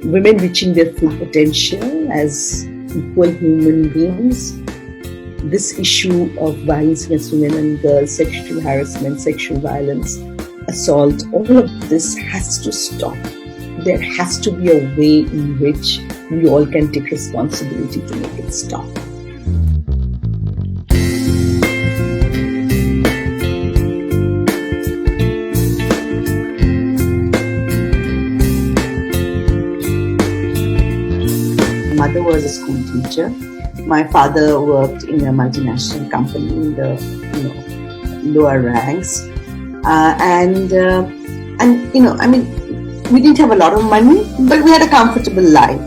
women reaching their full potential as equal human beings. This issue of violence against women and girls, sexual harassment, sexual violence, assault, all of this has to stop. There has to be a way in which we all can take responsibility to make it stop. My mother was a school teacher. My father worked in a multinational company in the lower ranks, we didn't have a lot of money, but we had a comfortable life,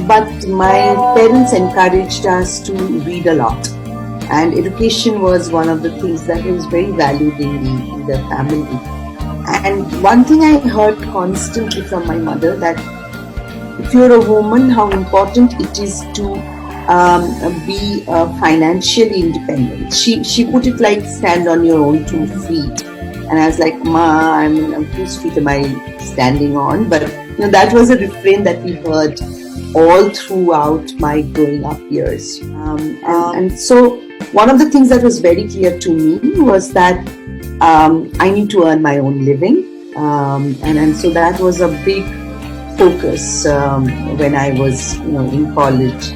But my parents encouraged us to read a lot, and education was one of the things that was very valued in the family. And one thing I heard constantly from my mother, that if you're a woman, how important it is to be financially independent. She put it like, stand on your own 2 feet. And I was like, Ma, I'm 2 feet am I standing on? But that was a refrain that we heard all throughout my growing up years. And so one of the things that was very clear to me was that I need to earn my own living. And so that was a big focus when I was in college.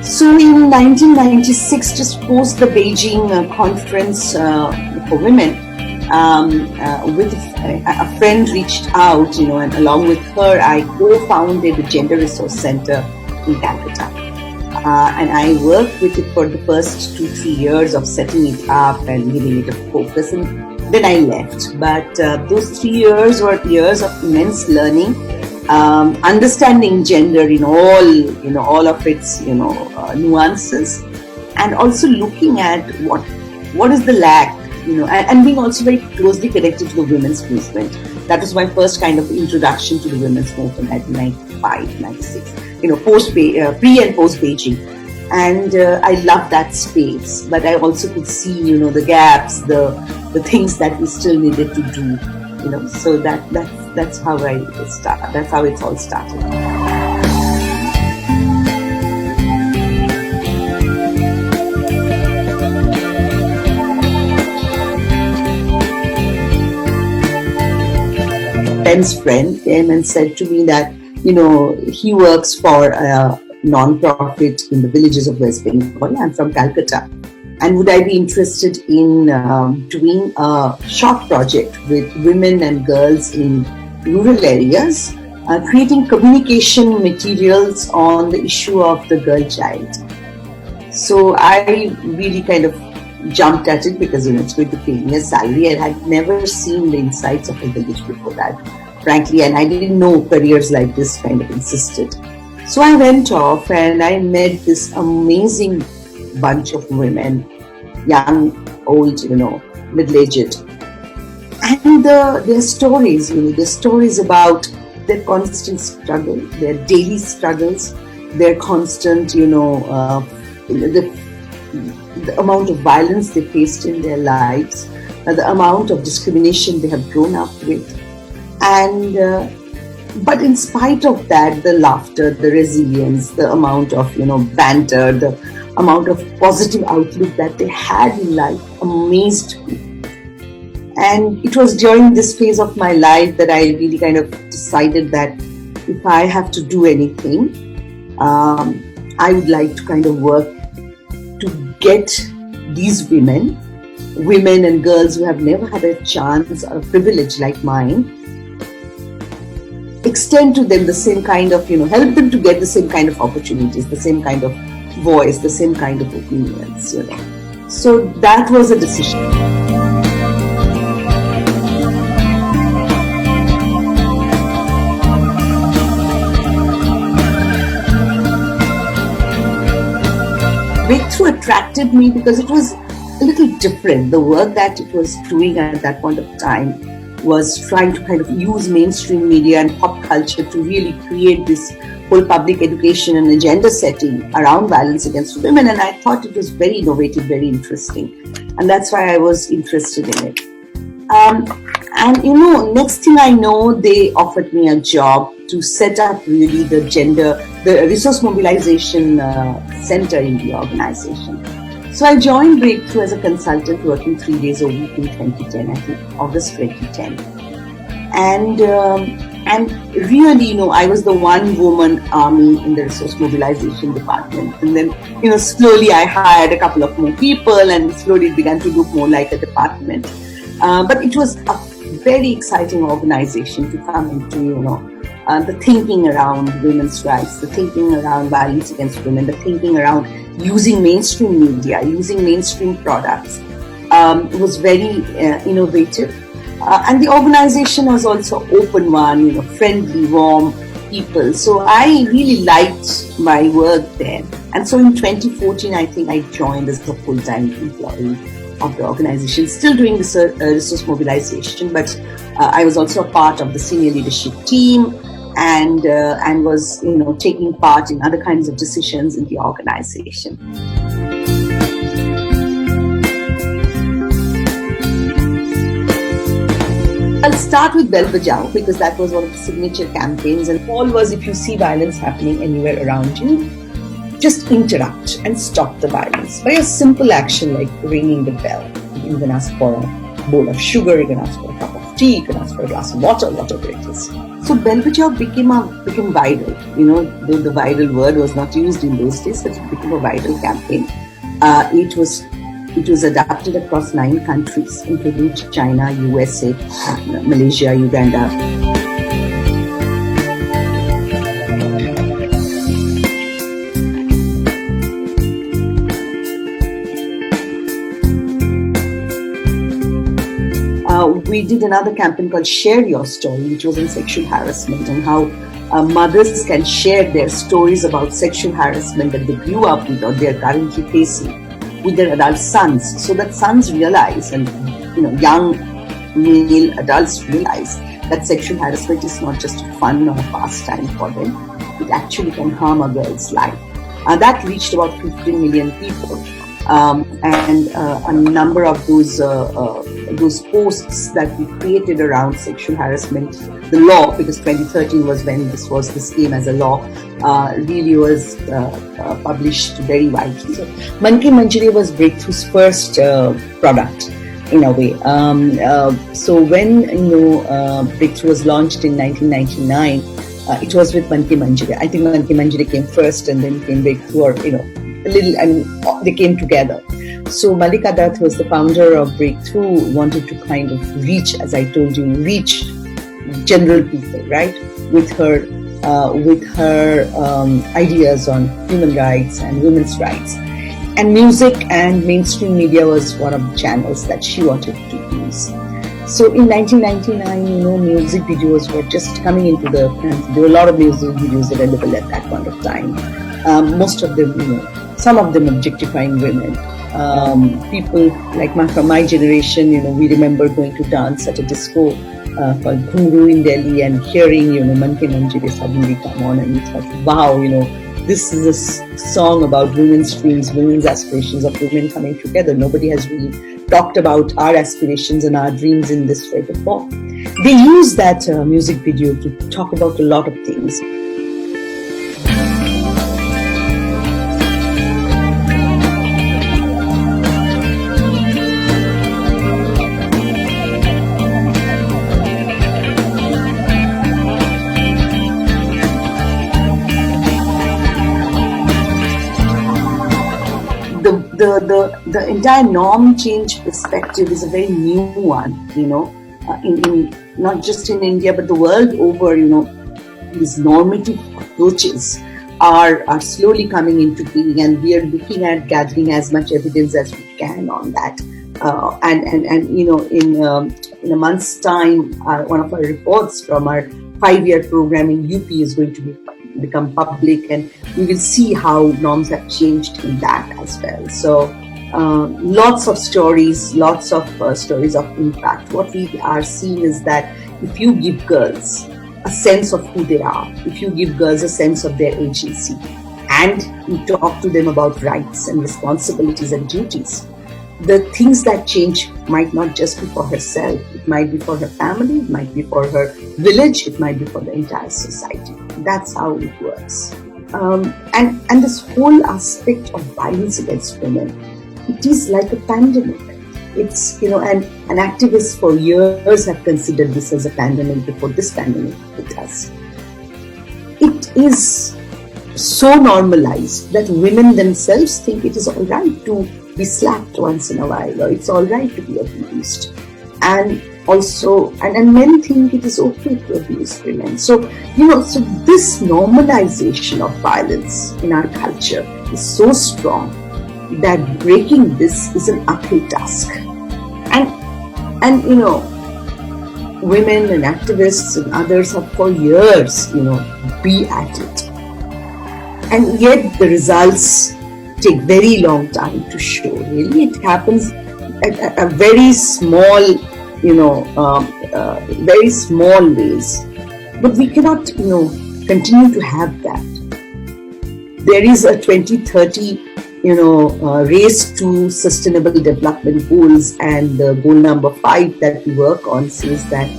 So in 1996, just post the Beijing conference for women, with a friend reached out, and along with her, I co-founded the Gender Resource Center in Calcutta. And I worked with it for the first 2-3 years of setting it up and giving it a focus. And then I left. But those 3 years were years of immense learning, understanding gender in all of its nuances, and also looking at what is the lack, and being also very closely connected to the women's movement. That was my first kind of introduction to the women's movement at 95, 96, pre and post Beijing. And I loved that space, but I also could see, the gaps, the things that we still needed to do, so that's how that's how it's all started. Friend's friend came and said to me that, he works for a non-profit in the villages of West Bengal. I'm from Calcutta. And would I be interested in doing a short project with women and girls in rural areas, creating communication materials on the issue of the girl child. So I really kind of jumped at it because it's going to pay me a salary. I had never seen the insides of a village before that, frankly, and I didn't know careers like this kind of existed. So I went off and I met this amazing bunch of women, young, old, middle-aged, and their stories, their stories about their constant struggle, their daily struggles, their constant, the amount of violence they faced in their lives, the amount of discrimination they have grown up with. And but in spite of that, the laughter, the resilience, the amount of banter, the amount of positive outlook that they had in life amazed me. And it was during this phase of my life that I really kind of decided that if I have to do anything, I would like to kind of work to get these women and girls who have never had a chance or a privilege like mine, extend to them the same kind of, help them to get the same kind of opportunities, the same kind of voice, the same kind of opinions, So that was a decision. Breakthrough attracted me because it was a little different. The work that it was doing at that point of time was trying to kind of use mainstream media and pop culture to really create this whole public education and agenda setting around violence against women. And I thought it was very innovative, very interesting. And that's why I was interested in it. And next thing I know, they offered me a job to set up really the resource mobilization center in the organization. So I joined Breakthrough as a consultant, working 3 days a week in 2010, I think August 2010. And really, I was the one woman army in the resource mobilization department. And then, slowly I hired a couple of more people, and slowly it began to look more like a department. But it was a very exciting organization to come into, the thinking around women's rights, the thinking around violence against women, the thinking around using mainstream media, using mainstream products. It was very innovative. And the organization was also open one, friendly, warm people. So I really liked my work there. And so in 2014, I think I joined as a full-time employee of the organization, still doing resource mobilization, but I was also a part of the senior leadership team and was, taking part in other kinds of decisions in the organization. I'll start with Bell Bajao because that was one of the signature campaigns, and all was, if you see violence happening anywhere around you, just interrupt and stop the violence by a simple action like ringing the bell. You can ask for a bowl of sugar, you can ask for a cup of tea, you can ask for a glass of water, whatever it is. So Bell Bajao became viral. Though the viral word was not used in those days, but it became a viral campaign. It was adapted across 9 countries, including China, USA, Malaysia, Uganda. We did another campaign called Share Your Story, which was on sexual harassment and how mothers can share their stories about sexual harassment that they grew up with or they're currently facing with their adult sons, so that sons realize and young male adults realize that sexual harassment is not just fun or a pastime for them. It actually can harm a girl's life. That reached about 15 million people. And a number of those posts that we created around sexual harassment, the law, because 2013 was when this came as a law, really was published very widely. So Man Ke Manjre was Breakthrough's first product in a way. So when Breakthrough was launched in 1999, it was with Man Ke Manjre. I think Man Ke Manjre came first, and then came Breakthrough, or they came together. So Malika Dutt, who was the founder of Breakthrough, wanted to kind of reach general people, right, with her ideas on human rights and women's rights. And music and mainstream media was one of the channels that she wanted to use. So in 1999, music videos were just coming into the country. There were a lot of music videos available at that point of time. Most of them, some of them objectifying women. People like from my generation, we remember going to dance at a disco called Ghungroo in Delhi and hearing, Man Ke Manjre suddenly come on, and we thought, wow, this is a song about women's dreams, women's aspirations, of women coming together. Nobody has really talked about our aspirations and our dreams in this way before. They use that music video to talk about a lot of things. The entire norm change perspective is a very new one, in not just in India but the world over. These normative approaches are slowly coming into being, and we are looking at gathering as much evidence as we can on that. In a month's time, one of our reports from our 5-year program in UP is going to become public, and we will see how norms have changed in that as well. So lots of stories of impact. What we are seeing is that if you give girls a sense of who they are, if you give girls a sense of their agency, and you talk to them about rights and responsibilities and duties, the things that change might not just be for herself. It might be for her family, it might be for her village, it might be for the entire society. That's how it works. And this whole aspect of violence against women, it is like a pandemic. It's, and activists for years have considered this as a pandemic before this pandemic hit us. It is so normalized that women themselves think it is all right to be slapped once in a while, or it's all right to be abused. And also, and men think it is okay to abuse women. So this normalization of violence in our culture is so strong that breaking this is an uphill task. And women and activists and others have for years, be at it. And yet the results take very long time to show. Really, it happens at a very small, very small ways. But we cannot, continue to have that. There is a 2030, race to sustainable development goals, and the goal number 5 that we work on says that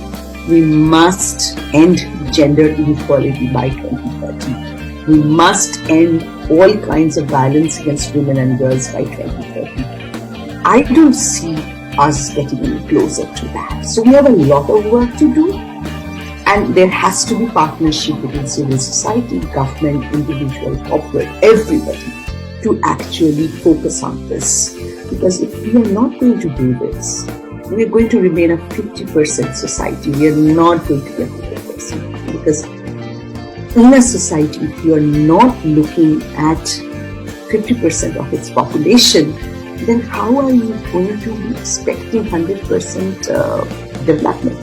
we must end gender inequality by 2030. We must end all kinds of violence against women and girls by 2030. I don't see us getting any closer to that. So we have a lot of work to do, and there has to be partnership between civil society, government, individual, corporate, everybody to actually focus on this. Because if we are not going to do this, we are going to remain a 50% society. We are not going to be a 100%. Because in a society, if you are not looking at 50% of its population, then how are you going to be expecting 100% development?